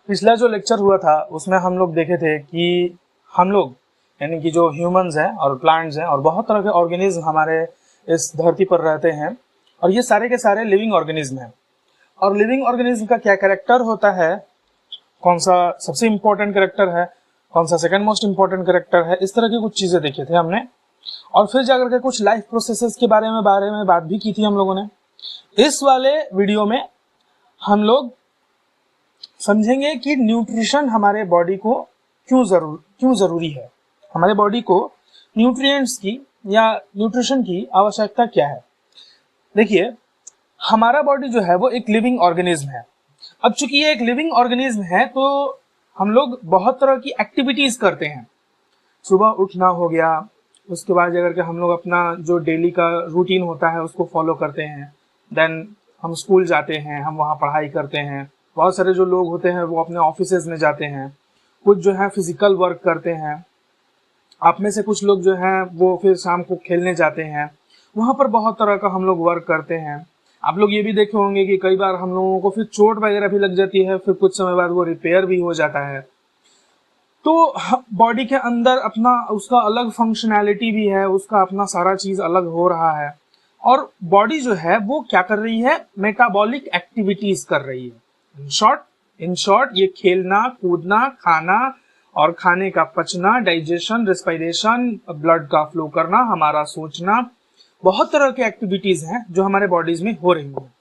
पिछला जो लेक्चर हुआ था उसमें हम लोग देखे थे कि हम लोग यानी कि जो ह्यूमंस हैं और प्लांट्स हैं और बहुत तरह के ऑर्गेनिज्म हमारे इस धरती पर रहते हैं और ये सारे के सारे लिविंग ऑर्गेनिज्म हैं। और लिविंग ऑर्गेनिज्म का क्या कैरेक्टर होता है, कौन सा सबसे इंपॉर्टेंट कैरेक्टर है, कौन सा सेकंड मोस्ट इंपॉर्टेंट कैरेक्टर है, इस तरह की कुछ चीजें देखे थे हमने। और फिर जाकर के कुछ लाइफ प्रोसेसेस के बारे में बात भी की थी हम लोगों ने। इस वाले वीडियो में हम लोग समझेंगे कि न्यूट्रिशन हमारे बॉडी को क्यों जरूरी है, हमारे बॉडी को न्यूट्रिएंट्स की या न्यूट्रिशन की आवश्यकता क्या है। देखिए, हमारा बॉडी जो है वो एक लिविंग ऑर्गेनिज्म है। अब चूंकि ये एक लिविंग ऑर्गेनिज्म है तो हम लोग बहुत तरह की एक्टिविटीज करते हैं। सुबह उठना हो गया, उसके बाद अगर के हम लोग अपना जो डेली का रूटीन होता है उसको फॉलो करते हैं। देन हम स्कूल जाते हैं, हम वहाँ पढ़ाई करते हैं। बहुत सारे जो लोग होते हैं वो अपने ऑफिसेज में जाते हैं, कुछ जो है फिजिकल वर्क करते हैं। आप में से कुछ लोग जो हैं वो फिर शाम को खेलने जाते हैं, वहाँ पर बहुत तरह का हम लोग वर्क करते हैं। आप लोग ये भी देखे होंगे कि कई बार हम लोगों को फिर चोट वगैरह भी लग जाती है, फिर कुछ समय बाद वो रिपेयर भी हो जाता है। तो बॉडी के अंदर अपना उसका अलग फंक्शनैलिटी भी है, उसका अपना सारा चीज अलग हो रहा है। और बॉडी जो है वो क्या कर रही है, मेटाबॉलिक एक्टिविटीज कर रही है। इन शॉर्ट ये खेलना कूदना, खाना और खाने का पचना, डाइजेशन, रेस्पिरेशन, ब्लड का फ्लो करना, हमारा सोचना, बहुत तरह के एक्टिविटीज हैं जो हमारे बॉडीज में हो रही हैं,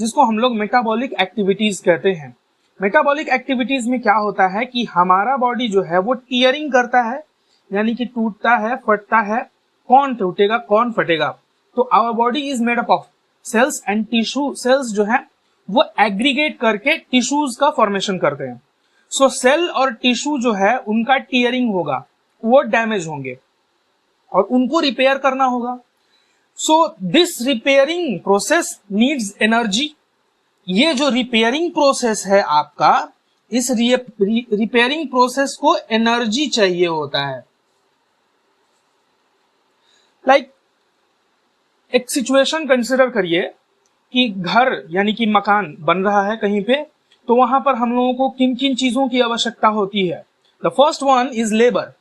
जिसको हम लोग मेटाबॉलिक एक्टिविटीज कहते हैं। मेटाबॉलिक एक्टिविटीज में क्या होता है कि हमारा बॉडी जो है वो टीयरिंग करता है, यानी कि टूटता है, फटता है। कौन टूटेगा, कौन फटेगा? तो our body is made up of cells and tissue. Cells जो है वो एग्रीगेट करके टिश्यूज का फॉर्मेशन करते हैं। सो सेल और टिश्यू जो है उनका टीयरिंग होगा, वो डैमेज होंगे और उनको रिपेयर करना होगा। So this repairing process needs energy. ये जो रिपेयरिंग प्रोसेस है आपका, इस रिपेयरिंग प्रोसेस को एनर्जी चाहिए होता है। लाइक एक सिचुएशन कंसिडर करिए कि घर यानी कि मकान बन रहा है कहीं पे, तो वहां पर हम लोगों को किन किन चीजों की आवश्यकता होती है। The first one is labour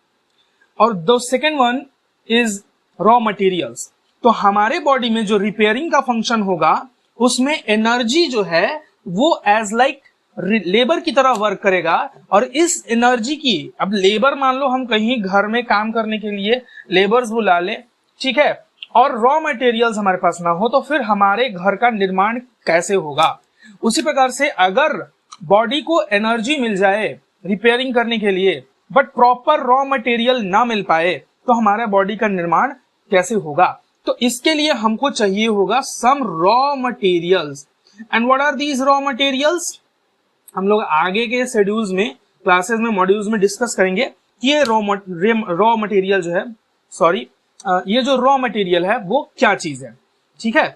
और the second one is raw materials. तो हमारे बॉडी में जो रिपेयरिंग का फंक्शन होगा उसमें एनर्जी जो है वो एज लाइक लेबर की तरह वर्क करेगा। और इस एनर्जी की, अब लेबर मान लो हम कहीं घर में काम करने के लिए लेबर्स बुला ले, ठीक है, और रॉ मटेरियल्स हमारे पास ना हो तो फिर हमारे घर का निर्माण कैसे होगा। उसी प्रकार से अगर बॉडी को एनर्जी मिल जाए रिपेयरिंग करने के लिए बट प्रॉपर रॉ मटेरियल ना मिल पाए तो हमारे बॉडी का निर्माण कैसे होगा। तो इसके लिए हमको चाहिए होगा some raw materials. And what are these raw materials? हम लोग आगे के शेड्यूल्स में, क्लासेस में, मॉड्यूल्स में डिस्कस करेंगे कि ये रॉ मटेरियल जो है, ये जो रॉ मटेरियल है वो क्या चीज है। ठीक है,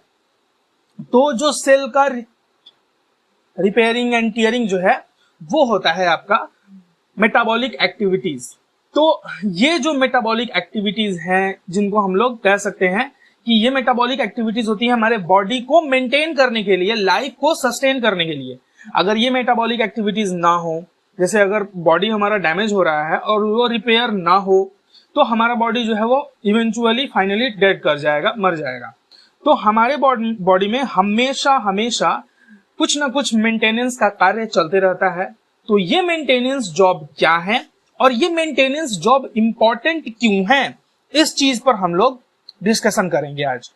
तो जो सेल का रिपेयरिंग एंड टीयरिंग जो है वो होता है आपका मेटाबॉलिक एक्टिविटीज। तो ये जो मेटाबॉलिक एक्टिविटीज हैं जिनको हम लोग कह सकते हैं कि ये मेटाबॉलिक एक्टिविटीज होती है हमारे बॉडी को मेंटेन करने के लिए, लाइफ को सस्टेन करने के लिए। अगर ये मेटाबॉलिक एक्टिविटीज ना हो, जैसे अगर बॉडी हमारा डैमेज हो रहा है और वो रिपेयर ना हो तो हमारा बॉडी जो है वो इवेंचुअली फाइनली डेड कर जाएगा, मर जाएगा। तो हमारे बॉडी में हमेशा कुछ ना कुछ मेंटेनेंस का कार्य चलते रहता है। तो ये मेंटेनेंस जॉब क्या है और ये मेंटेनेंस जॉब इंपॉर्टेंट क्यों है, इस चीज पर हम लोग डिस्कशन करेंगे आज।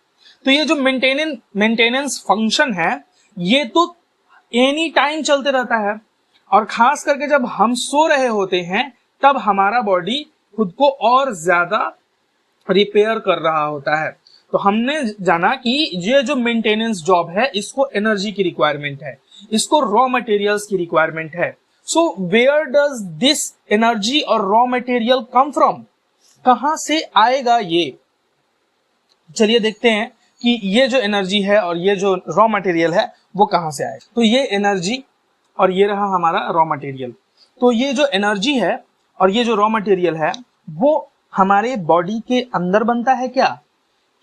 तो ये जो मेंटेनेंस फंक्शन है ये तो एनी टाइम चलते रहता है और खास करके जब हम सो रहे होते हैं तब हमारा बॉडी खुद को और ज्यादा रिपेयर कर रहा होता है। तो हमने जाना कि ये जो मेंटेनेंस जॉब है इसको एनर्जी की रिक्वायरमेंट है, इसको रॉ मटेरियल्स की रिक्वायरमेंट है। So where does this energy और रॉ मटेरियल कम फ्रॉम? कहां से आएगा ये? चलिए देखते हैं कि ये जो एनर्जी है और ये जो रॉ मटेरियल है वो कहां से आएगा। तो ये एनर्जी और ये रहा हमारा रॉ मटेरियल। तो ये जो एनर्जी है और ये जो रॉ मटेरियल है वो हमारे बॉडी के अंदर बनता है क्या?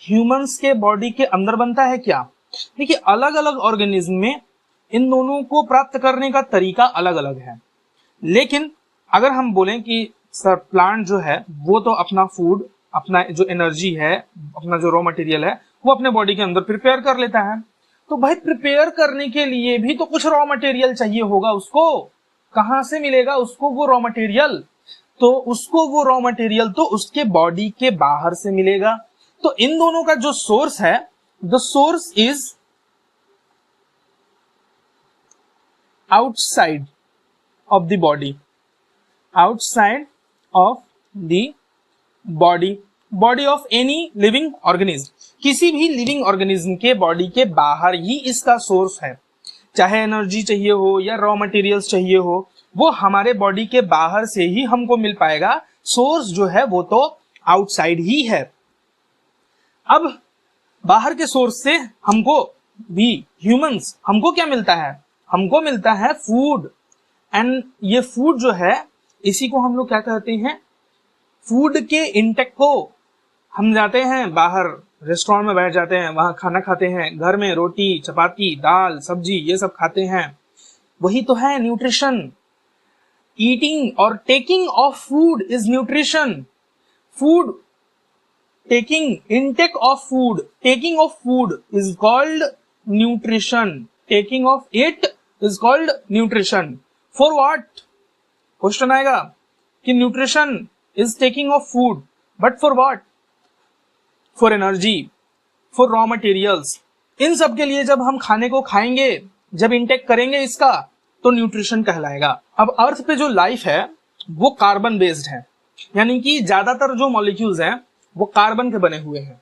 ह्यूमंस के बॉडी के अंदर बनता है क्या? देखिए, अलग अलग ऑर्गेनिज्म में इन दोनों को प्राप्त करने का तरीका अलग अलग है। लेकिन अगर हम बोलें कि सर प्लांट जो है वो तो अपना फूड, अपना जो एनर्जी है, अपना जो रॉ मटेरियल है वो अपने बॉडी के अंदर प्रिपेयर कर लेता है, तो भाई प्रिपेयर करने के लिए भी तो कुछ रॉ मटेरियल चाहिए होगा उसको। कहां से मिलेगा उसको वो रॉ मटेरियल? तो उसको वो रॉ मटेरियल तो उसके बॉडी के बाहर से मिलेगा। तो इन दोनों का जो सोर्स है, the source is outside of the body, outside of the body, body of any living organism. किसी भी लिविंग ऑर्गेनिज्म के बॉडी के बाहर ही इसका सोर्स है। चाहे एनर्जी चाहिए हो या रॉ मटेरियल्स चाहिए हो, वो हमारे बॉडी के बाहर से ही हमको मिल पाएगा। सोर्स जो है वो तो आउटसाइड ही है। अब बाहर के सोर्स से हमको भी, ह्यूमंस, हमको क्या मिलता है? हमको मिलता है फूड। एंड ये फूड जो है, इसी को हम लोग क्या कहते हैं? फूड के इंटेक को। हम जाते हैं बाहर, रेस्टोरेंट में बैठ जाते हैं, वहां खाना खाते हैं, घर में रोटी चपाती दाल सब्जी ये सब खाते हैं, वही तो है न्यूट्रिशन। ईटिंग और taking of food is nutrition. Food taking, intake of food, taking of food is called nutrition. Taking of it is called nutrition. For what? Question आएगा कि nutrition is taking of food, but for what? For energy, for raw materials। इन सब के लिए जब हम खाने को खाएंगे, जब इंटेक करेंगे इसका, तो न्यूट्रिशन कहलाएगा। अब अर्थ पे जो लाइफ है वो कार्बन बेस्ड है, यानी कि ज्यादातर जो मॉलिक्यूल्स हैं वो कार्बन के बने हुए हैं,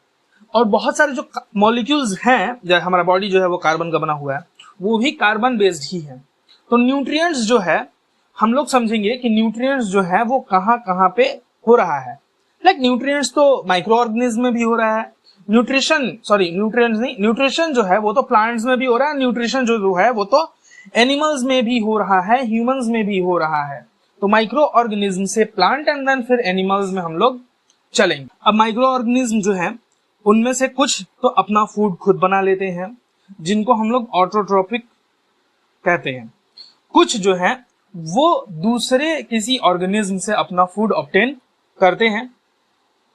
और बहुत सारे जो मॉलिक्यूल्स हैं, जैसे हमारा बॉडी जो है वो कार्बन का बना हुआ है, वो भी कार्बन बेस्ड ही है। तो न्यूट्रिएंट्स जो है, हम लोग समझेंगे कि न्यूट्रिएंट्स जो है वो कहाँ कहाँ पे हो रहा है। लाइक न्यूट्रिएंट्स तो माइक्रो ऑर्गेनिज्म में भी हो रहा है, न्यूट्रिशन जो है वो तो प्लांट्स में भी हो रहा है, न्यूट्रिशन जो है वो तो एनिमल्स में भी हो रहा है, ह्यूमंस में भी हो रहा है। तो माइक्रो ऑर्गेनिज्म से प्लांट एंड देन फिर एनिमल्स में हम लोग चलेंगे। अब माइक्रो ऑर्गेनिज्म जो है उनमें से कुछ तो अपना फूड खुद बना लेते हैं, जिनको हम लोग ऑटोट्रोपिक कहते हैं। कुछ जो है वो दूसरे किसी ऑर्गेनिज्म से अपना फूड ऑब्टेन करते हैं,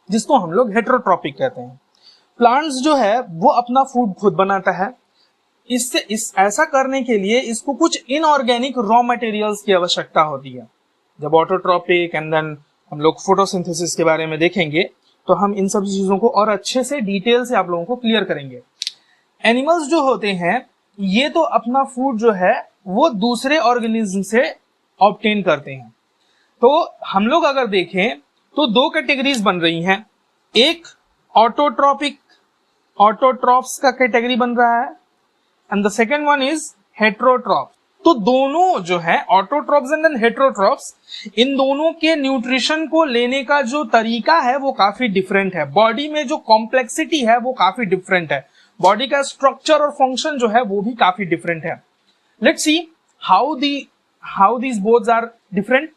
जिसको हम लोग हेटेरोट्रॉपिक कहते हैं। प्लांट्स जो है वो अपना फूड खुद बनाता है। ऐसा करने के लिए इसको कुछ इनऑर्गेनिक रॉ मटेरियल्स की आवश्यकता होती है। जब ऑटोट्रॉपिक एंड देन हम लोग फोटोसिंथेसिस के बारे में देखेंगे तो हम इन सब चीजों को और अच्छे से डिटेल से आप लोगों को क्लियर करेंगे। एनिमल्स जो होते हैं ये तो अपना फूड जो है वो दूसरे ऑर्गेनिज्म से ऑब्टेन करते हैं। तो हम लोग अगर देखें तो दो कैटेगरीज बन रही हैं। एक ऑटोट्रॉपिक, ऑटोट्रॉप्स का कैटेगरी बन रहा है, and the second one is heterotroph. तो दोनों जो है ऑटोट्रॉप्स एंड देन हेटेरोट्रॉप्स, इन दोनों के न्यूट्रिशन को लेने का जो तरीका है वो काफी डिफरेंट है। बॉडी में जो कॉम्प्लेक्सिटी है वो काफी डिफरेंट है। बॉडी का स्ट्रक्चर और फंक्शन जो है वो भी काफी डिफरेंट है। Let's see how these both are different.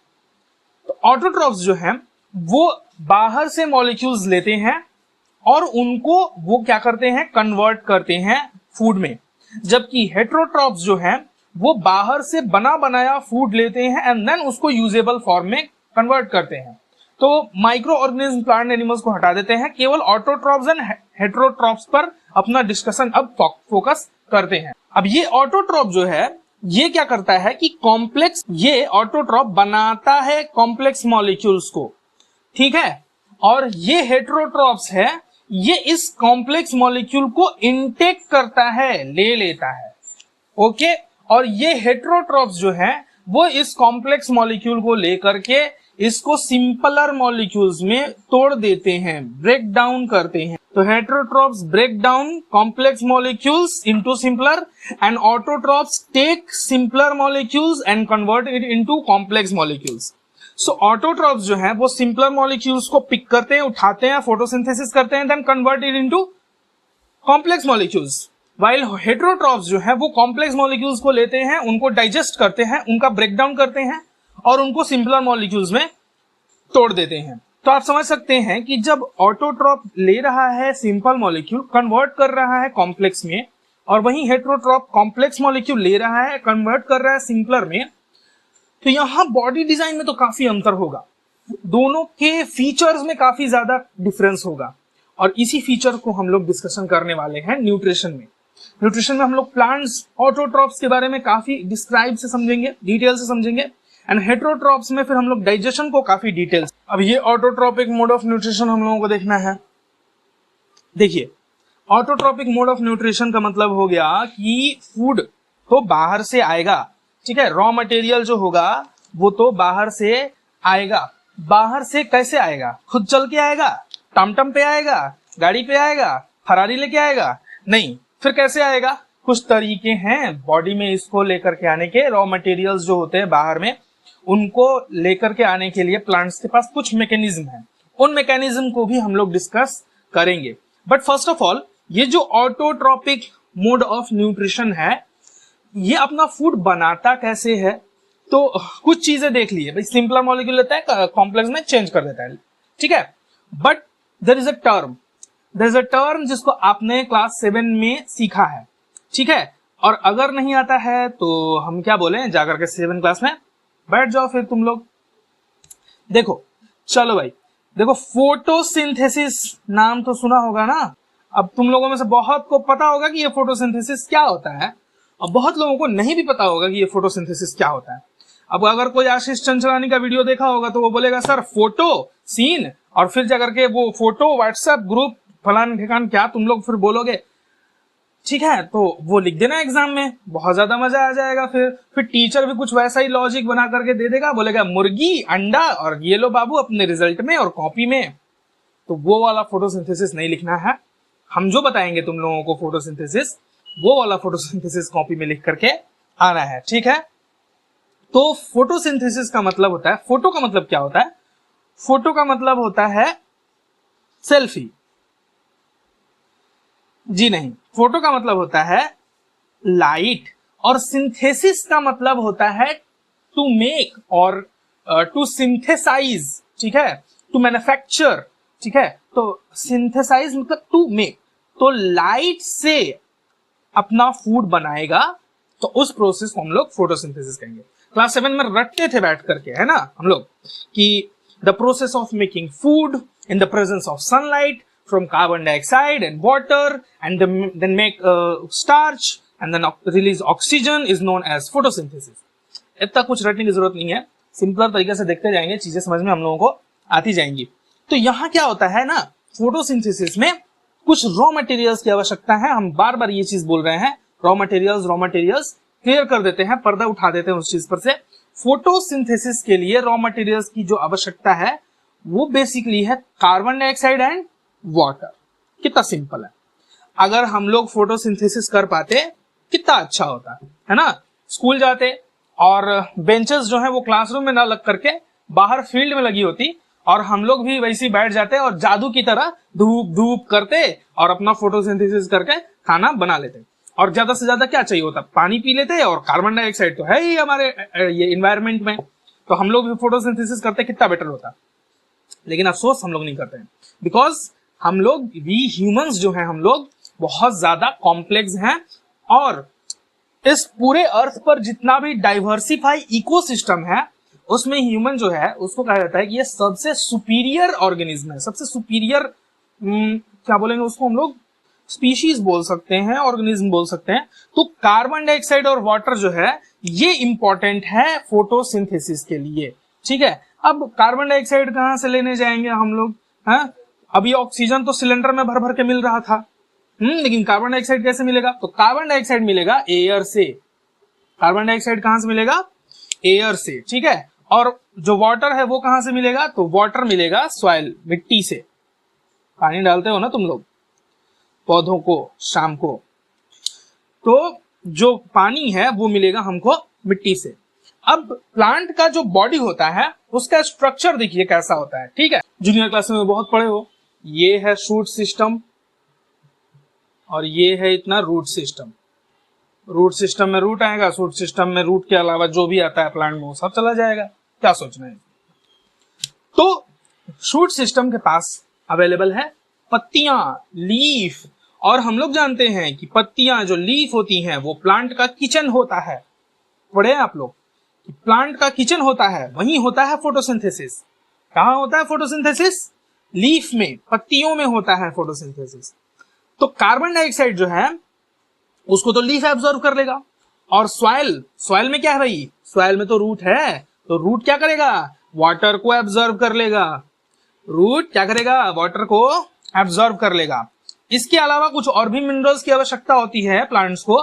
Autotrophs जो है वो बाहर से मॉलिक्यूल्स लेते हैं और उनको वो क्या करते हैं, कन्वर्ट करते हैं फूड में। जबकि हेटेरोट्रॉप्स जो है वो बाहर से बना बनाया फूड लेते हैं एंड देन उसको यूजेबल फॉर्म में कन्वर्ट करते हैं। तो माइक्रो ऑर्गेनिज्म, प्लांट, एनिमल्स को हटा देते हैं, केवल ऑटोट्रॉप्स एंड हेटेरोट्रॉप्स पर अपना डिस्कशन अब फोकस करते हैं। अब ये ऑटोट्रॉप जो है ये क्या करता है कि कॉम्प्लेक्स, ये ऑटोट्रॉप बनाता है कॉम्प्लेक्स मॉलिक्यूल्स को, ठीक है, और ये हेटेरोट्रॉप्स है, ये इस कॉम्प्लेक्स मॉलिक्यूल को इनटेक करता है, ले लेता है, ओके। और ये हेटेरोट्रॉप्स जो है वो इस कॉम्प्लेक्स मॉलिक्यूल को लेकर के इसको सिंपलर मॉलिक्यूल्स में तोड़ देते हैं, ब्रेक डाउन करते हैं। तो heterotrophs break down complex molecules into simpler and autotrophs take simpler molecules and convert it into complex molecules. So autotrophs जो है वो सिंपलर मॉलिक्यूल्स को पिक करते हैं, उठाते हैं, फोटोसिंथेसिस करते हैं, then convert it into complex molecules. While heterotrophs जो है वो कॉम्प्लेक्स मॉलिक्यूल्स को लेते हैं, उनको डाइजेस्ट करते हैं, उनका ब्रेकडाउन करते हैं और उनको सिंपलर मॉलिक्यूल्स में तोड़ देते हैं। तो आप समझ सकते हैं कि जब ऑटोट्रॉप ले रहा है सिंपल मॉलिक्यूल, कन्वर्ट कर रहा है कॉम्प्लेक्स में, और वहीं हेटेरोट्रॉप कॉम्प्लेक्स मॉलिक्यूल ले रहा है, कन्वर्ट कर रहा है सिंपलर में, तो यहाँ बॉडी डिजाइन में तो काफी अंतर होगा, दोनों के फीचर्स में काफी ज्यादा डिफरेंस होगा, और इसी फीचर को हम लोग डिस्कशन करने वाले हैं न्यूट्रिशन में। न्यूट्रिशन में हम लोग प्लांट्स ऑटोट्रॉप्स के बारे में काफी डिस्क्राइब से समझेंगे, डिटेल से समझेंगे, एंड हेटेरोट्रॉप्स में फिर हम लोग डाइजेशन को काफी डिटेल्स। अब ये ऑटोट्रॉपिक मोड ऑफ न्यूट्रिशन हम लोगों को देखना है। देखिए, ऑटोट्रॉपिक मोड ऑफ न्यूट्रिशन का मतलब हो गया कि फूड तो बाहर से आएगा, ठीक है, रॉ मटेरियल जो होगा वो तो बाहर से आएगा। बाहर से कैसे आएगा? खुद चल के आएगा, टमटम पे आएगा, गाड़ी पे आएगा, फरारी लेके आएगा? नहीं, फिर कैसे आएगा? कुछ तरीके हैं बॉडी में इसको लेकर के आने के, रॉ मटेरियल्स जो होते हैं बाहर में, उनको लेकर के आने के लिए प्लांट्स के पास कुछ मैकेनिज्म है। उन मैकेनिज्म को भी हम लोग डिस्कस करेंगे। बट फर्स्ट ऑफ ऑल, ये जो ऑटोट्रॉपिक मोड ऑफ न्यूट्रिशन है, ये अपना फूड बनाता कैसे है? तो कुछ चीजें देख लिए भाई, सिंपलर मॉलिक्यूल लेता है, कॉम्प्लेक्स में चेंज कर देता है, ठीक है। But there is a term जिसको आपने क्लास 7 में सीखा है, ठीक है। और अगर नहीं आता है तो हम क्या बोले, जाकर के 7 क्लास में बैठ जाओ फिर तुम लोग। देखो, चलो भाई, देखो, फोटोसिंथेसिस नाम तो सुना होगा ना। अब तुम लोगों में से बहुत को पता होगा कि ये फोटोसिंथेसिस क्या होता है, और बहुत लोगों को नहीं भी पता होगा कि ये फोटोसिंथेसिस क्या होता है। अब अगर कोई आशीष चंचलानी का वीडियो देखा होगा तो वो बोलेगा सर फोटो सीन, और फिर जाकर के वो फोटो व्हाट्सएप ग्रुप फलान ठिकान क्या तुम लोग फिर बोलोगे, ठीक है। तो वो लिख देना एग्जाम में, बहुत ज्यादा मजा आ जाएगा। फिर टीचर भी कुछ वैसा ही लॉजिक बना करके दे देगा, बोलेगा मुर्गी अंडा और ये लो बाबू अपने रिजल्ट में और कॉपी में। तो वो वाला फोटोसिंथेसिस नहीं लिखना है। हम जो बताएंगे तुम लोगों को फोटोसिंथेसिस, वो वाला फोटोसिंथेसिस कॉपी में लिख करके आना है, ठीक है। तो फोटोसिंथेसिस का मतलब होता है, फोटो का मतलब क्या होता है? फोटो का मतलब होता है सेल्फी। जी नहीं, फोटो का मतलब होता है लाइट, और सिंथेसिस का मतलब होता है टू मेक और टू सिंथेसाइज, ठीक है, टू मैन्युफैक्चर, ठीक है। तो सिंथेसाइज मतलब टू मेक, तो लाइट से अपना फूड बनाएगा, तो उस प्रोसेस को हम लोग फोटोसिंथेसिस कहेंगे। क्लास 7 में रटते थे बैठ करके, है ना हम लोग, कि the process of making food in the presence of sunlight from carbon dioxide and water, and then make starch and then release oxygen is known as photosynthesis. इतना कुछ रटने की जरूरत नहीं है, सिंपलर तरीके से देखते जाएंगे, चीजें समझ में हम लोगों को आती जाएंगी। तो यहाँ क्या होता है ना, फोटोसिंथेसिस में कुछ रॉ मटेरियल्स की आवश्यकता है। हम बार बार ये चीज बोल रहे हैं, रॉ मटेरियल्स क्लियर कर देते हैं, पर्दा उठा देते हैं उस चीज पर से। फोटोसिंथेसिस के लिए रॉ मटेरियल्स की जो आवश्यकता है वो बेसिकली है कार्बन डाइऑक्साइड एंड वाटर। कितना सिंपल है। अगर हम लोग फोटोसिंथेसिस कर पाते कितना अच्छा होता है ना। स्कूल जाते और बेंचेस जो है वो क्लासरूम में ना लग करके बाहर फील्ड में लगी होती, और हम लोग भी वैसे ही बैठ जाते और जादू की तरह धूप धूप करते और अपना फोटोसिंथेसिस करके खाना बना लेते। और ज्यादा से ज्यादा क्या चाहिए होता, पानी पी लेते, और कार्बन डाइऑक्साइड तो है ही हमारे ये इन्वायरमेंट में, तो हम लोग भी फोटोसिंथेसिस करते कितना बेटर होता। लेकिन अफसोस हम लोग नहीं करते हैं, बिकॉज हम लोग वी ह्यूमंस जो हैं, हम लोग बहुत ज्यादा कॉम्प्लेक्स हैं, और इस पूरे अर्थ पर जितना भी डाइवर्सिफाई इकोसिस्टम है उसमें ह्यूमन जो है उसको कहा जाता है कि ये सबसे सुपीरियर ऑर्गेनिज्म है, सबसे सुपीरियर क्या बोलेंगे उसको हम लोग, स्पीशीज बोल सकते हैं, ऑर्गेनिज्म बोल सकते हैं। तो कार्बन डाइऑक्साइड और वाटर जो है ये इंपॉर्टेंट है फोटोसिंथेसिस के लिए, ठीक है। अब कार्बन डाइऑक्साइड कहां से लेने जाएंगे हम लोग, हैं? अभी ऑक्सीजन तो सिलेंडर में भर भर के मिल रहा था, लेकिन कार्बन डाइऑक्साइड कैसे मिलेगा? तो कार्बन डाइऑक्साइड मिलेगा एयर से। कार्बन डाइऑक्साइड कहां से मिलेगा? एयर से, ठीक है। और जो वाटर है वो कहां से मिलेगा? तो वाटर मिलेगा सॉइल, मिट्टी से। पानी डालते हो ना तुम लोग पौधों को शाम को, तो जो पानी है वो मिलेगा हमको मिट्टी से। अब प्लांट का जो बॉडी होता है उसका स्ट्रक्चर देखिए कैसा होता है, ठीक है। जूनियर क्लास में बहुत पढ़े हो, ये है शूट सिस्टम और ये है इतना रूट सिस्टम। रूट सिस्टम में रूट आएगा, शूट सिस्टम में रूट के अलावा जो भी आता है प्लांट में वो सब चला जाएगा। क्या सोचना है? तो शूट सिस्टम के पास अवेलेबल है पत्तियां, लीफ, और हम लोग जानते हैं कि पत्तियां जो लीफ होती हैं वो प्लांट का किचन होता है। पढ़े आप लोग प्लांट का किचन होता है वहीं होता है फोटोसिंथेसिस। कहाँ होता है फोटोसिंथेसिस? लीफ में, पत्तियों में होता है फोटोसिंथेसिस। तो कार्बन डाइऑक्साइड जो है उसको तो लीफ एब्जॉर्ब कर लेगा, और सॉइल में क्या है भाई? सॉइल में तो रूट है, तो रूट क्या करेगा? वाटर को एब्जॉर्ब कर लेगा। रूट क्या करेगा? वाटर को एब्जॉर्ब कर लेगा। इसके अलावा कुछ और भी मिनरल्स की आवश्यकता होती है प्लांट्स को,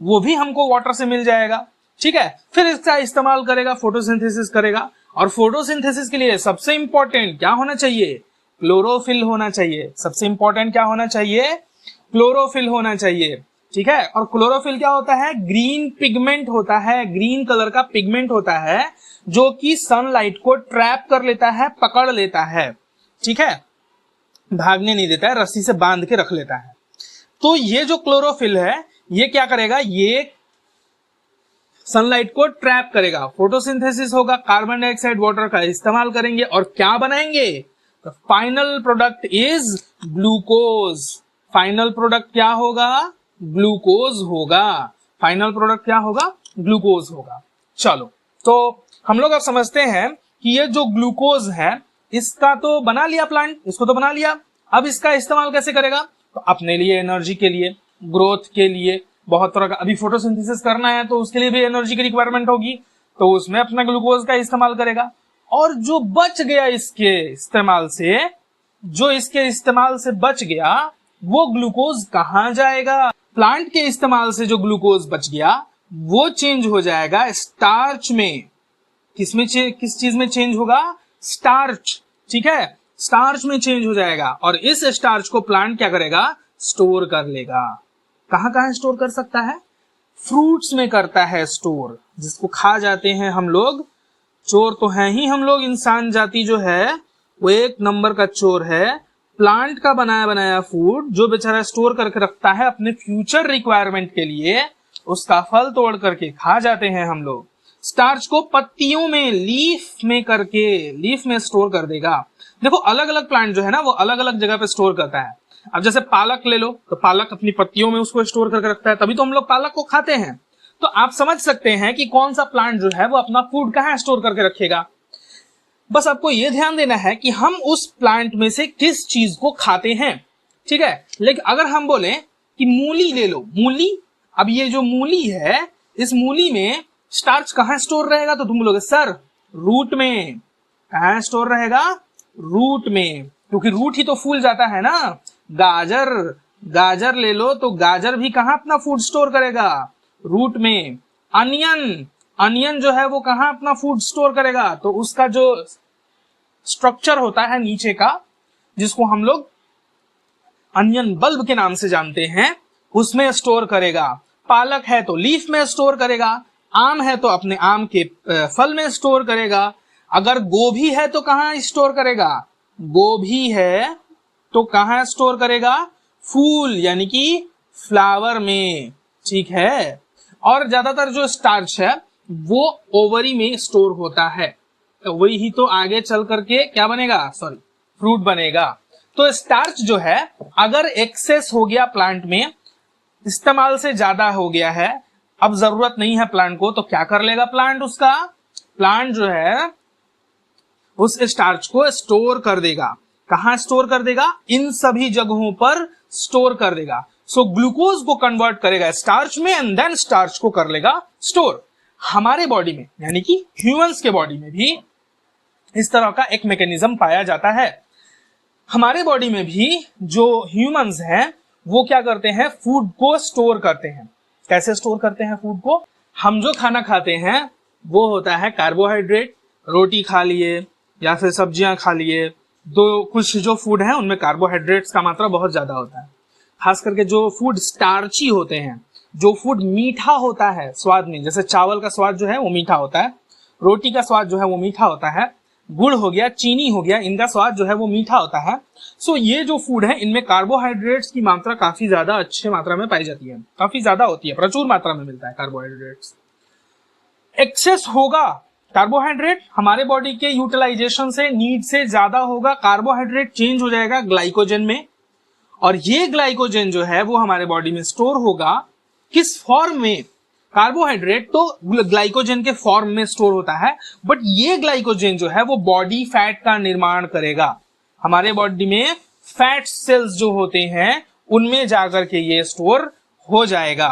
वो भी हमको वाटर से मिल जाएगा। ठीक है, फिर इसका इस्तेमाल करेगा, फोटोसिंथेसिस करेगा। और फोटोसिंथेसिस के लिए सबसे इंपॉर्टेंट क्या होना चाहिए? क्लोरोफिल होना चाहिए। सबसे इंपॉर्टेंट क्या होना चाहिए? क्लोरोफिल होना चाहिए। ठीक है, और क्लोरोफिल क्या होता है? ग्रीन पिगमेंट होता है, ग्रीन कलर का पिगमेंट होता है जो कि सनलाइट को ट्रैप कर लेता है, पकड़ लेता है। ठीक है, भागने नहीं देता है, रस्सी से बांध के रख लेता है। तो ये जो क्लोरोफिल है ये क्या करेगा? ये सनलाइट को ट्रैप करेगा। फोटोसिंथेसिस होगा, कार्बन डाइऑक्साइड वाटर का इस्तेमाल करेंगे और क्या बनाएंगे? The final product is glucose. Final product क्या होगा? ग्लूकोज होगा। फाइनल प्रोडक्ट क्या होगा? ग्लूकोज होगा। चलो, तो हम लोग अब समझते हैं कि ये जो ग्लूकोज है इसका तो बना लिया प्लांट, इसको तो बना लिया। अब इसका इस्तेमाल कैसे करेगा? तो अपने लिए, एनर्जी के लिए, ग्रोथ के लिए, बहुत तरह का, अभी फोटोसिंथेसिस करना है तो उसके लिए भी एनर्जी की रिक्वायरमेंट होगी, तो उसमें अपना ग्लूकोज का इस्तेमाल करेगा। और जो बच गया इसके इस्तेमाल से, जो इसके इस्तेमाल से बच गया, वो ग्लूकोज कहां जाएगा? प्लांट के इस्तेमाल से जो ग्लूकोज बच गया वो चेंज हो जाएगा स्टार्च में। किस चीज में चेंज होगा? स्टार्च। ठीक है, स्टार्च में चेंज हो जाएगा, और इस स्टार्च को प्लांट क्या करेगा? स्टोर कर लेगा। कहां कहां स्टोर कर सकता है? फ्रूट्स में करता है स्टोर, जिसको खा जाते हैं हम लोग। चोर तो हैं ही हम लोग, इंसान जाति जो है वो एक नंबर का चोर है। प्लांट का बनाया बनाया फूड जो बेचारा स्टोर करके रखता है अपने फ्यूचर रिक्वायरमेंट के लिए, उसका फल तोड़ करके खा जाते हैं हम लोग। स्टार्च को पत्तियों में, लीफ में स्टोर कर देगा। देखो, अलग अलग प्लांट जो है ना वो अलग अलग जगह पे स्टोर करता है। अब जैसे पालक ले लो, तो पालक अपनी पत्तियों में उसको स्टोर करके रखता है, तभी तो हम लोग पालक को खाते हैं। तो आप समझ सकते हैं कि कौन सा प्लांट जो है वो अपना फूड कहाँ स्टोर करके रखेगा। बस आपको यह ध्यान देना है कि हम उस प्लांट में से किस चीज को खाते हैं। ठीक है, लेकिन अगर हम बोले कि मूली ले लो, मूली, अब ये जो मूली है, इस मूली में स्टार्च कहां स्टोर रहेगा? तो तुम बोलोगे सर रूट में। कहां स्टोर रहेगा? रूट में, क्योंकि रूट ही तो फूल जाता है ना। गाजर ले लो, तो गाजर भी कहां अपना फूड स्टोर करेगा? रूट में। अनियन जो है वो कहां अपना फूड स्टोर करेगा? तो उसका जो स्ट्रक्चर होता है नीचे का, जिसको हम लोग अनियन बल्ब के नाम से जानते हैं, उसमें स्टोर करेगा। पालक है तो लीफ में स्टोर करेगा। आम है तो अपने आम के फल में स्टोर करेगा। अगर गोभी है तो कहां स्टोर करेगा? गोभी है तो कहां स्टोर करेगा? फूल यानी कि फ्लावर में। ठीक है, और ज्यादातर जो स्टार्च है वो ओवरी में स्टोर होता है, तो वही ही तो आगे चल करके क्या बनेगा? फ्रूट बनेगा। तो स्टार्च जो है अगर एक्सेस हो गया प्लांट में, इस्तेमाल से ज्यादा हो गया है, अब जरूरत नहीं है प्लांट को, तो क्या कर लेगा प्लांट? प्लांट जो है उस स्टार्च को स्टोर कर देगा। कहां स्टोर कर देगा? इन सभी जगहों पर स्टोर कर देगा। सो ग्लूकोज को कन्वर्ट करेगा स्टार्च में एंड देन स्टार्च को कर लेगा स्टोर। हमारे बॉडी में, यानी कि ह्यूमंस के बॉडी में भी इस तरह का एक मैकेनिज्म पाया जाता है। हमारे बॉडी में भी जो ह्यूमंस हैं वो क्या करते हैं? फूड को स्टोर करते हैं। कैसे स्टोर करते हैं फूड को? हम जो खाना खाते हैं वो होता है कार्बोहाइड्रेट। रोटी खा लिए या फिर सब्जियां खा लिए, कुछ जो फूड है उनमें कार्बोहाइड्रेट्स का मात्रा बहुत ज्यादा होता है। खास करके जो फूड स्टार्ची होते हैं, जो फूड मीठा होता है स्वाद में, जैसे चावल का स्वाद जो है वो मीठा होता है, रोटी का स्वाद जो है वो मीठा होता है, गुड़ हो गया, चीनी हो गया, इनका स्वाद जो है वो मीठा होता है। सो ये जो फूड है इनमें कार्बोहाइड्रेट्स की मात्रा काफी ज्यादा अच्छी मात्रा में पाई जाती है, काफी ज्यादा होती है, प्रचुर मात्रा में मिलता है कार्बोहाइड्रेट्स। एक्सेस होगा कार्बोहाइड्रेट, हमारे बॉडी के यूटिलाइजेशन से, नीड से ज्यादा होगा, कार्बोहाइड्रेट चेंज हो जाएगा ग्लाइकोजन में, और ये ग्लाइकोजन जो है वो हमारे बॉडी में स्टोर होगा किस फॉर्म में? कार्बोहाइड्रेट तो ग्लाइकोजन के फॉर्म में स्टोर होता है, बट ये ग्लाइकोजन जो है वो बॉडी फैट का निर्माण करेगा। हमारे बॉडी में फैट सेल्स जो होते हैं उनमें जाकर के ये स्टोर हो जाएगा।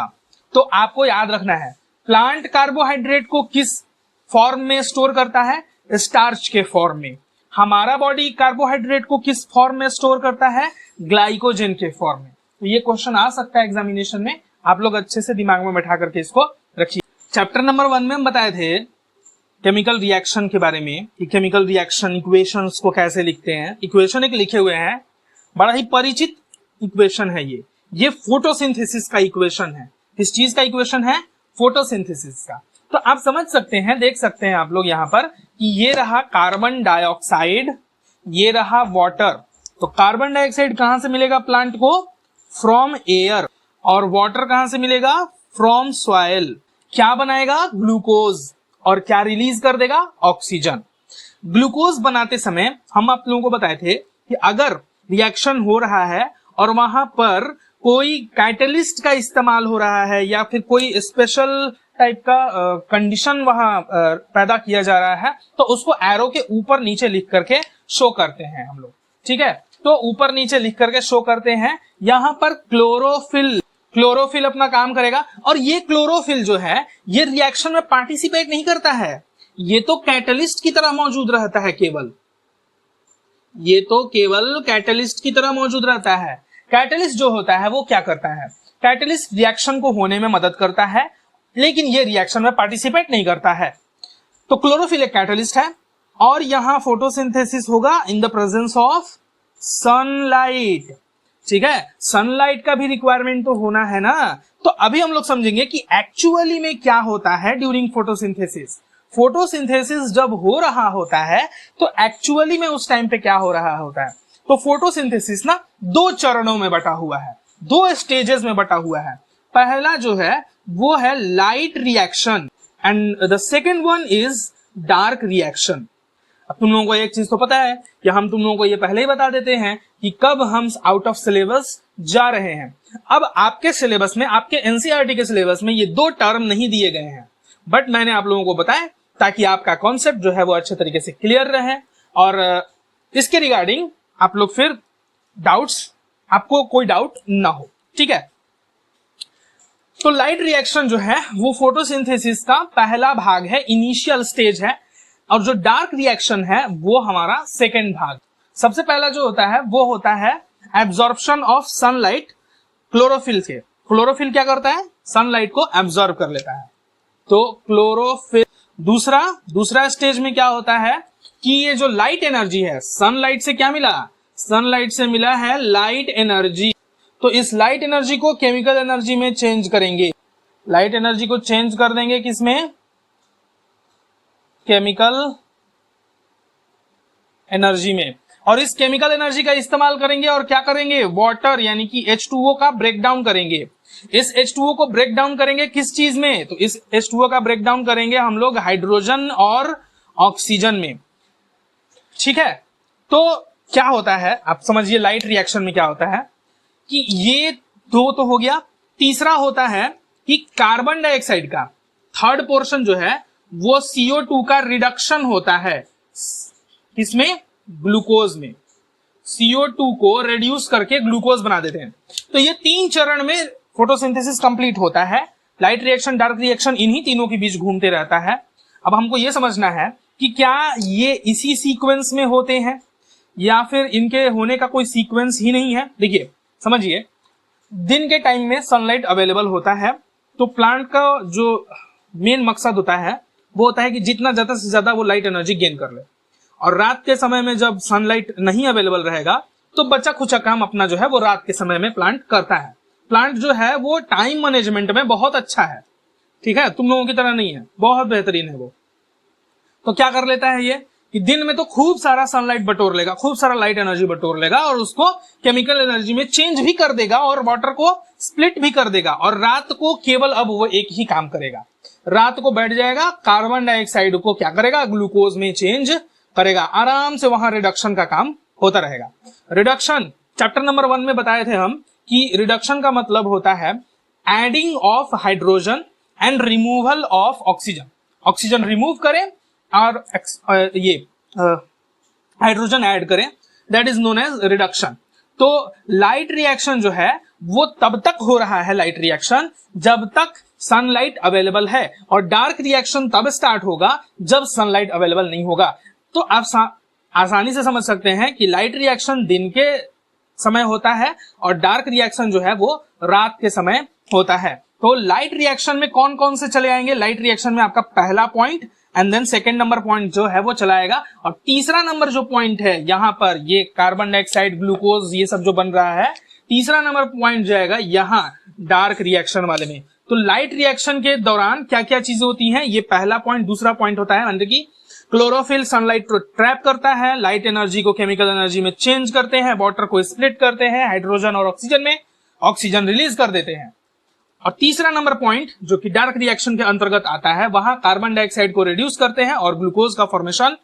तो आपको याद रखना है, प्लांट कार्बोहाइड्रेट को किस फॉर्म में स्टोर करता है? स्टार्च के फॉर्म में। हमारा बॉडी कार्बोहाइड्रेट को किस फॉर्म में स्टोर करता है? ग्लाइकोजन के फॉर्म में। तो ये क्वेश्चन आ सकता है एग्जामिनेशन में, आप लोग अच्छे से दिमाग में बैठा करके इसको रखिए। चैप्टर नंबर 1 में हम बताए थे केमिकल रिएक्शन के बारे में कि केमिकल रिएक्शन इक्वेशंस को कैसे लिखते हैं। इक्वेशन एक लिखे हुए हैं, बड़ा ही परिचित इक्वेशन है ये फोटोसिंथेसिस का इक्वेशन है। किस चीज का इक्वेशन है? फोटोसिंथेसिस का। तो आप समझ सकते हैं, देख सकते हैं आप लोग यहाँ पर कि ये रहा कार्बन डाइऑक्साइड, ये रहा वाटर। तो कार्बन डाइऑक्साइड कहां से मिलेगा प्लांट को? From air. और वाटर कहां से मिलेगा? From soil. क्या बनाएगा? ग्लूकोज। और क्या रिलीज कर देगा? ऑक्सीजन। ग्लूकोज बनाते समय हम आप लोगों को बताए थे कि अगर रिएक्शन हो रहा है और वहां पर कोई कैटलिस्ट का इस्तेमाल हो रहा है या फिर कोई स्पेशल टाइप का कंडीशन वहां पैदा किया जा रहा है, तो उसको एरो के ऊपर नीचे लिख करके शो करते हैं हम लोग। ठीक है, तो ऊपर नीचे लिख करके शो करते हैं। यहां पर क्लोरोफिल अपना काम करेगा। और ये क्लोरोफिल जो है ये रिएक्शन में पार्टिसिपेट नहीं करता है, ये तो कैटलिस्ट की तरह मौजूद रहता है। ये तो केवल कैटलिस्ट की तरह मौजूद रहता है। कैटलिस्ट जो होता है वो क्या करता है? कैटलिस्ट रिएक्शन को होने में मदद करता है, लेकिन ये रिएक्शन में पार्टिसिपेट नहीं करता है। तो क्लोरोफिल एक कैटलिस्ट है। और यहां फोटोसिंथेसिस होगा in the presence of sunlight. ठीक है, सनलाइट का भी रिक्वायरमेंट तो होना है ना। तो अभी हम लोग समझेंगे कि एक्चुअली में क्या होता है ड्यूरिंग फोटोसिंथेसिस। फोटोसिंथेसिस जब हो रहा होता है तो एक्चुअली में उस टाइम पे क्या हो रहा होता है। तो फोटोसिंथेसिस ना 2 चरणों में बटा हुआ है, 2 स्टेजेस में बटा हुआ है। पहला जो है वो है light reaction and the second one is dark reaction. अब तुम लोगों को एक चीज तो पता है कि हम तुम लोगों को ये पहले ही बता देते हैं कि कब हम आउट ऑफ सिलेबस जा रहे हैं। अब आपके सिलेबस में, आपके एनसीईआरटी के सिलेबस में ये 2 टर्म नहीं दिए गए हैं, बट मैंने आप लोगों को बताया ताकि आपका कॉन्सेप्ट जो है वो अच्छे तरीके से क्लियर रहे और इसके रिगार्डिंग आप लोग फिर आपको कोई डाउट ना हो। ठीक है, तो लाइट रिएक्शन जो है वो फोटोसिंथेसिस का पहला भाग है, इनिशियल स्टेज है। और जो डार्क रिएक्शन है वो हमारा सेकेंड भाग। सबसे पहला जो होता है वो होता है एब्जॉर्प्शन ऑफ सनलाइट क्लोरोफिल से। क्लोरोफिल क्या करता है? सनलाइट को एब्जॉर्ब कर लेता है। तो क्लोरोफिल। दूसरा स्टेज में क्या होता है कि ये जो लाइट एनर्जी है, सनलाइट से क्या मिला? सनलाइट से मिला है लाइट एनर्जी। तो इस लाइट एनर्जी को केमिकल एनर्जी में चेंज करेंगे। लाइट एनर्जी को चेंज कर देंगे किसमें? केमिकल एनर्जी में। और इस केमिकल एनर्जी का इस्तेमाल करेंगे और क्या करेंगे? वाटर यानी कि H2O का ब्रेक डाउन करेंगे। इस H2O को ब्रेक डाउन करेंगे किस चीज में? तो इस H2O का ब्रेक डाउन करेंगे हम लोग हाइड्रोजन और ऑक्सीजन में। ठीक है, तो क्या होता है आप समझिए लाइट रिएक्शन में क्या होता है कि ये 2 तो हो गया। तीसरा होता है कि कार्बन डाइऑक्साइड का थर्ड पोर्शन जो है वो CO2 का रिडक्शन होता है। किसमें? ग्लूकोज में। CO2 को रिड्यूस करके ग्लूकोज बना देते हैं। तो ये 3 चरण में फोटोसिंथेसिस कंप्लीट होता है। लाइट रिएक्शन, डार्क रिएक्शन इन्हीं तीनों के बीच घूमते रहता है। अब हमको ये समझना है कि क्या ये इसी सीक्वेंस में होते हैं या फिर इनके होने का कोई सीक्वेंस ही नहीं है। देखिए समझिए, दिन के टाइम में सनलाइट अवेलेबल होता है तो प्लांट का जो मेन मकसद होता है वो होता है कि जितना ज्यादा से ज्यादा वो लाइट एनर्जी गेन कर ले। और रात के समय में जब सनलाइट नहीं अवेलेबल रहेगा तो बचा खुचा काम अपना जो है वो रात के समय में प्लांट करता है। प्लांट जो है वो टाइम मैनेजमेंट में बहुत अच्छा है। ठीक है, तुम लोगों की तरह नहीं है, बहुत बेहतरीन है वो। तो क्या कर लेता है ये कि दिन में तो खूब सारा सनलाइट बटोर लेगा, खूब सारा लाइट एनर्जी बटोर लेगा और उसको केमिकल एनर्जी में चेंज भी कर देगा और वाटर को स्प्लिट भी कर देगा। और रात को केवल अब वो एक ही काम करेगा, रात को बैठ जाएगा, कार्बन डाइऑक्साइड को क्या करेगा? ग्लूकोज में चेंज करेगा। आराम से वहां रिडक्शन का काम होता रहेगा। रिडक्शन चैप्टर नंबर 1 में बताए थे हम कि रिडक्शन का मतलब होता है adding of hydrogen and removal of oxygen, oxygen remove करें और ये हाइड्रोजन ऐड करें, that is known as reduction. तो लाइट रिएक्शन जो है वो तब तक हो रहा है, लाइट रिएक्शन जब तक सनलाइट अवेलेबल है, और डार्क रिएक्शन तब स्टार्ट होगा जब सनलाइट अवेलेबल नहीं होगा। तो आप आसानी से समझ सकते हैं कि लाइट रिएक्शन दिन के समय होता है और डार्क रिएक्शन जो है वो रात के समय होता है। तो लाइट रिएक्शन में कौन कौन से चले आएंगे, लाइट रिएक्शन में आपका पहला point and then second number point जो है वो चलाएगा, और तीसरा नंबर जो पॉइंट है यहां पर ये कार्बन डाइऑक्साइड, ग्लूकोज, ये सब जो बन रहा है, तीसरा नंबर पॉइंट जाएगा यहां डार्क रिएक्शन वाले में। तो लाइट रिएक्शन के दौरान क्या क्या चीजें होती हैं, ये पहला पॉइंट। दूसरा पॉइंट होता है मतलब कि क्लोरोफिल सनलाइट को ट्रैप करता है, लाइट एनर्जी को केमिकल एनर्जी में चेंज करते हैं, वाटर को स्प्लिट करते हैं हाइड्रोजन और ऑक्सीजन में, ऑक्सीजन रिलीज कर देते हैं। और तीसरा नंबर पॉइंट जो कि डार्क रिएक्शन के अंतर्गत आता है, वहां कार्बन डाइऑक्साइड को रिड्यूस करते हैं और ग्लूकोज का फॉर्मेशन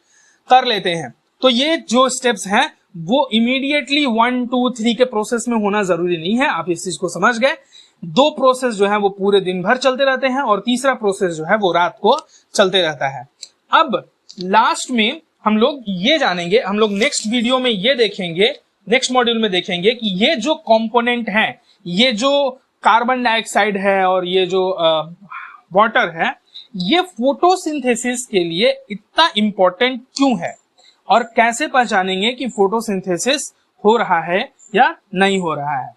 कर लेते हैं। तो ये जो स्टेप्स हैं वो इमीडिएटली 1, 2, 3 के प्रोसेस में होना जरूरी नहीं है, आप इस चीज को समझ गए। 2 प्रोसेस जो है वो पूरे दिन भर चलते रहते हैं और तीसरा प्रोसेस जो है वो रात को चलते रहता है। अब लास्ट में हम लोग ये जानेंगे, हम लोग नेक्स्ट वीडियो में ये देखेंगे, नेक्स्ट मॉड्यूल में देखेंगे कि ये जो कंपोनेंट है, ये जो कार्बन डाइऑक्साइड है और ये जो वाटर है, ये फोटोसिंथेसिस के लिए इतना इंपॉर्टेंट क्यों है और कैसे पहचानेंगे कि फोटोसिंथेसिस हो रहा है या नहीं हो रहा है।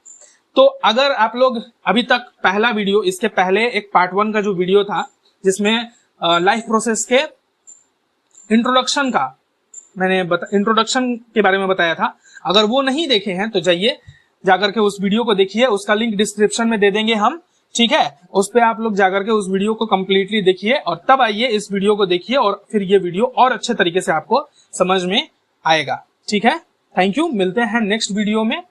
तो अगर आप लोग अभी तक पहला वीडियो, इसके पहले एक पार्ट 1 का जो वीडियो था जिसमें लाइफ प्रोसेस के इंट्रोडक्शन का मैंने इंट्रोडक्शन के बारे में बताया था, अगर वो नहीं देखे हैं तो जाइए जाकर के उस वीडियो को देखिए, उसका लिंक डिस्क्रिप्शन में दे देंगे हम, ठीक है। उस पे आप लोग जाकर के उस वीडियो को कंप्लीटली देखिए और तब आइए इस वीडियो को देखिए और फिर ये वीडियो और अच्छे तरीके से आपको समझ में आएगा, ठीक है। थैंक यू, मिलते हैं नेक्स्ट वीडियो में।